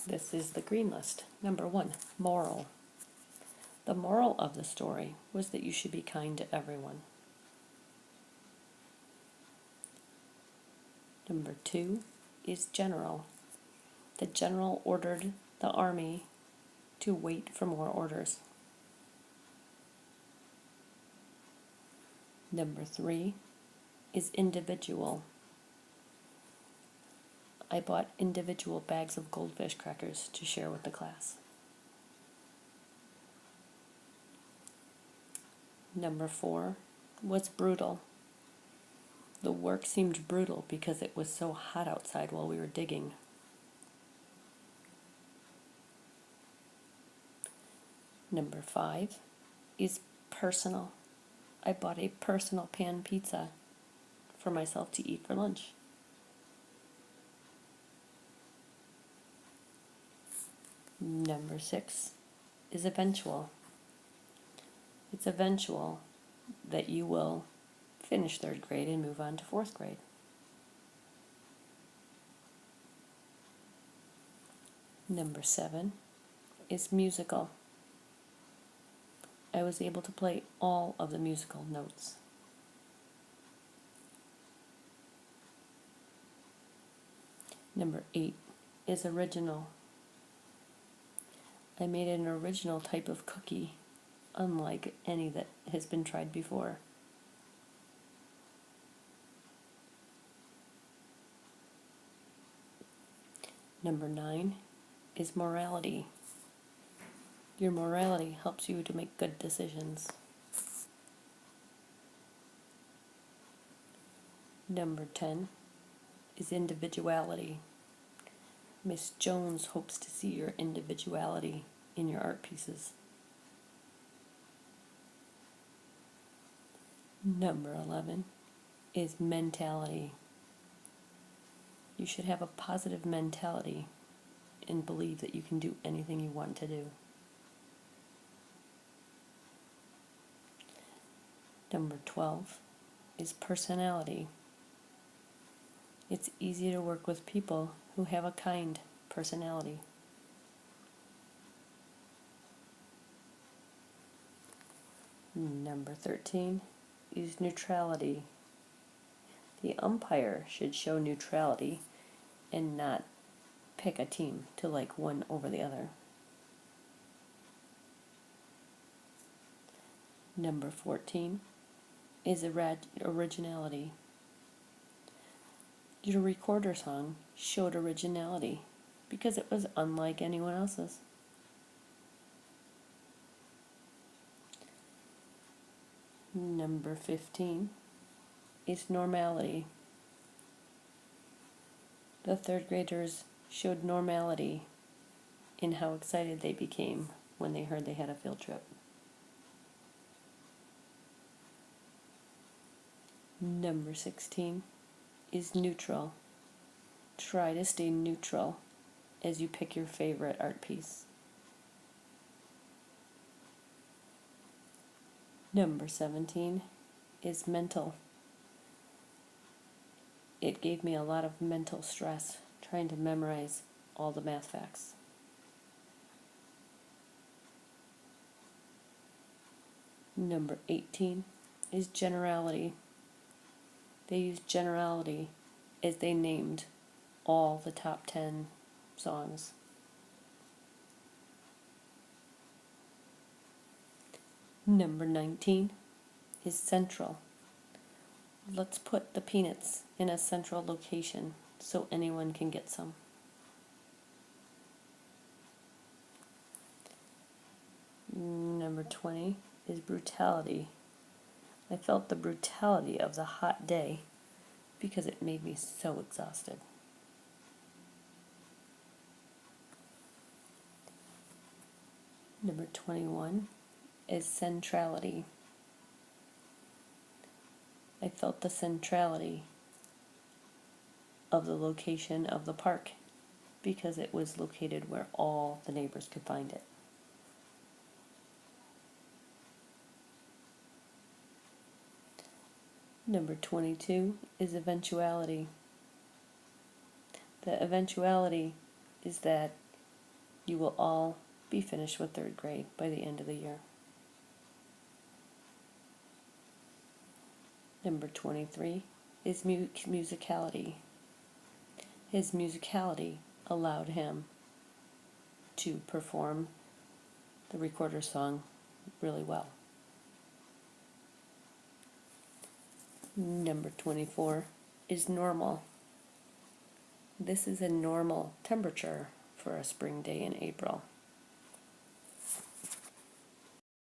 This is the green list. Number 1, moral. The moral of the story was that you should be kind to everyone. Number 2 is general. The general ordered the army to wait for more orders. Number 3 is individual. I bought individual bags of goldfish crackers to share with the class. Number 4 was brutal. The work seemed brutal because it was so hot outside while we were digging. Number 5 is personal. I bought a personal pan pizza for myself to eat for lunch. Number 6 is eventual. It's eventual that you will finish 3rd grade and move on to 4th grade. Number 7 is musical. I was able to play all of the musical notes. Number 8 is original. I made an original type of cookie, unlike any that has been tried before. Number 9 is morality. Your morality helps you to make good decisions. Number 10 is individuality. Miss Jones hopes to see your individuality in your art pieces. Number 11 is mentality. You should have a positive mentality and believe that you can do anything you want to do. Number 12 is personality. It's easy to work with people who have a kind personality. Number 13 is neutrality. The umpire should show neutrality and not pick a team to like one over the other. Number 14 is originality. Your recorder song showed originality because it was unlike anyone else's. Number 15 is normality. The 3rd graders showed normality in how excited they became when they heard they had a field trip. Number 16 is neutral. Try to stay neutral as you pick your favorite art piece. Number 17 is mental. It gave me a lot of mental stress trying to memorize all the math facts. Number 18 is generality. They used generality as they named all the top 10 songs. Number 19 is central. Let's put the peanuts in a central location so anyone can get some. Number 20 is brutality. I felt the brutality of the hot day because it made me so exhausted. Number 21 is centrality. I felt the centrality of the location of the park because it was located where all the neighbors could find it. Number 22 is eventuality. The eventuality is that You will all be finished with third grade by the end of the year. Number 23 is musicality. His musicality allowed him to perform the recorder song really well. Number 24 is normal. This is a normal temperature for a spring day in April.